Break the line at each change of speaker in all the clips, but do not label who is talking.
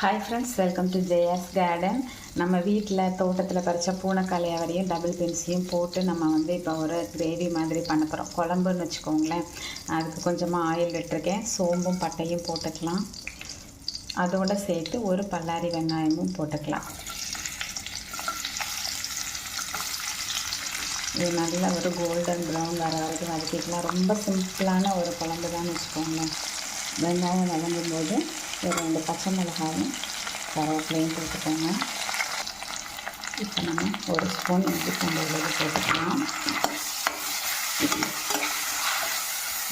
Hi friends, welcome to Jaya's garden. நம்ம வீட்டில் தோட்டத்தில் பறித்த பூனைக்காளி அவரையும் டபுள் பென்ஸையும் போட்டு நம்ம இப்போ ஒரு கிரேவி மாதிரி பண்ண போகிறோம். குழம்புன்னு வச்சுக்கோங்களேன். அதுக்கு கொஞ்சமாக ஆயில் விட்டுருக்கேன். சோம்பும் பட்டையும் போட்டுக்கலாம். அதோடு சேர்த்து ஒரு பல்லாரி வெங்காயமும் போட்டுக்கலாம். இது நல்லா ஒரு கோல்டன் ப்ரௌன் வர வரைக்கும் வதக்கிக்கலாம். ரொம்ப சிம்பிளான ஒரு குழம்பு தான் வச்சுக்கோங்களேன். வெங்காயம் வதங்கும் போது ஒரு 2 பச்சை மிளகாயும் கருவேப்பிலையும் போட்டுக்கோங்க. இப்போ நம்ம ஒரு ஸ்பூன் இஞ்சி பூண்டு விழுது போட்டுக்கலாம்.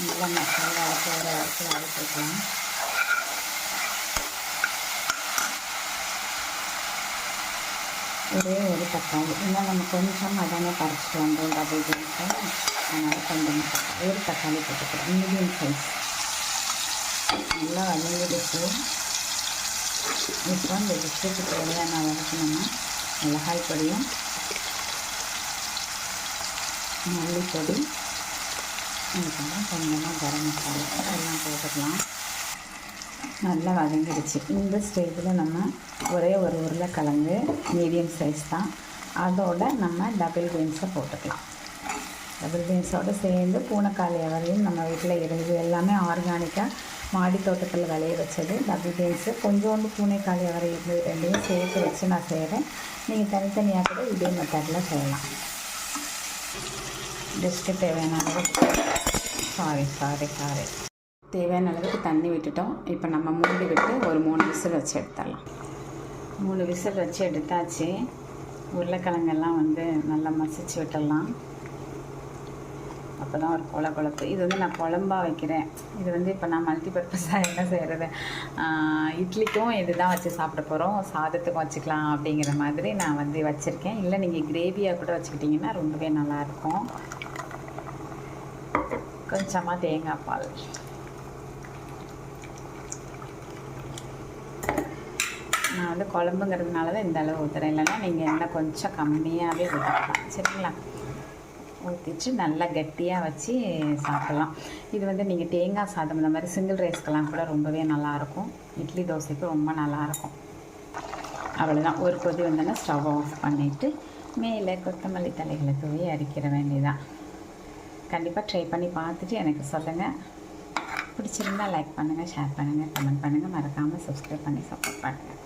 நல்லா மசாலா போகிற வரைக்கும் வதக்கிக்கலாம். ஒரே ஒரு தக்காளி, இன்னும் நம்ம கொஞ்சம் அதானே பறிச்சிட்டு வந்தோம் டபுள் பீன்ஸை, அதனால் கொஞ்சம் ஒரு தக்காளி போட்டுக்கலாம். மீடியம் சைஸ் நல்லா வதங்கிடுச்சு. இப்போ இந்த டிஷ்ஷுக்கு தேவையான அளவுக்கு நம்ம மிளகாய் பொடியும் மல்லிப்பொடி, அதுக்கப்புறம் கொஞ்சமாக கரம் மசாலா எல்லாம் போட்டுக்கலாம். நல்லா வதங்கிடுச்சு. இந்த ஸ்டேஜில் நம்ம ஒரே ஒரு உருளைக்கிழங்கு மீடியம் சைஸ் தான், அதோட நம்ம டபுள் பீன்ஸை போட்டுக்கலாம். டபுள் பீன்ஸோடு சேர்ந்து பூனைக்காளி அவரையும் நம்ம வீட்டில் இருக்குது. எல்லாமே ஆர்கானிக்காக மாடி தோட்டத்தில் விளைய வச்சது. டபுள் பீன்ஸு கொஞ்சோண்டு பூனைக்காளி அவரை இது ரெண்டையும் சேர்த்து வச்சு நான் செய்கிறேன். நீங்கள் தனித்தனியாக கூட இதே மெத்தடில் செய்யலாம். டிஷ்க்கு தேவையான அளவுக்கு தேவையான அளவுக்கு தண்ணி விட்டுட்டோம். இப்போ நம்ம மூடி விட்டு ஒரு 3 விசில் வச்சு எடுத்துடலாம். 3 விசில் வச்சு எடுத்தாச்சு. உருளைக்கிழங்கெல்லாம் நல்லா மசிச்சு விட்டுடலாம். அப்போ தான் ஒரு குழப்பு. இது நான் குழம்பா வைக்கிறேன். இது இப்போ நான் மல்டிபர்பஸாக என்ன செய்கிறது, இட்லிக்கும் இது தான் வச்சு சாப்பிட போகிறோம், சாதத்துக்கும் வச்சுக்கலாம் அப்படிங்கிற மாதிரி நான் வச்சுருக்கேன். இல்லை நீங்கள் கிரேவியாக கூட வச்சுக்கிட்டிங்கன்னா ரொம்பவே நல்லாயிருக்கும். கொஞ்சமாக தேங்காய் பால், நான் குழம்புங்கிறதுனால தான் இந்த அளவு ஊற்றுறேன். இல்லைன்னா நீங்கள் எண்ணெய் கொஞ்சம் கம்மியாகவே ஊற்றிக்கலாம். சரிங்களா? ஊற்றிச்சு நல்லா கட்டியாக வச்சு சாப்பிட்லாம். இது நீங்கள் தேங்காய் சாதம் இந்த மாதிரி சிங்கிள் ரைஸ்க்கெல்லாம் கூட ரொம்பவே நல்லாயிருக்கும். இட்லி தோசைக்கு ரொம்ப நல்லாயிருக்கும். அவ்வளோதான். ஒரு கொதி வந்தோன்னா ஸ்டவ் ஆஃப் பண்ணிவிட்டு மேலே கொத்தமல்லி தலைகளை தூவி அரிக்கிற வேண்டியதான். கண்டிப்பாக ட்ரை பண்ணி பார்த்துட்டு எனக்கு சொல்லுங்கள். பிடிச்சிருந்தால் லைக் பண்ணுங்கள், ஷேர் பண்ணுங்கள், கமெண்ட் பண்ணுங்கள். மறக்காமல் சப்ஸ்கிரைப் பண்ணி சப்போர்ட் பண்ணுங்கள்.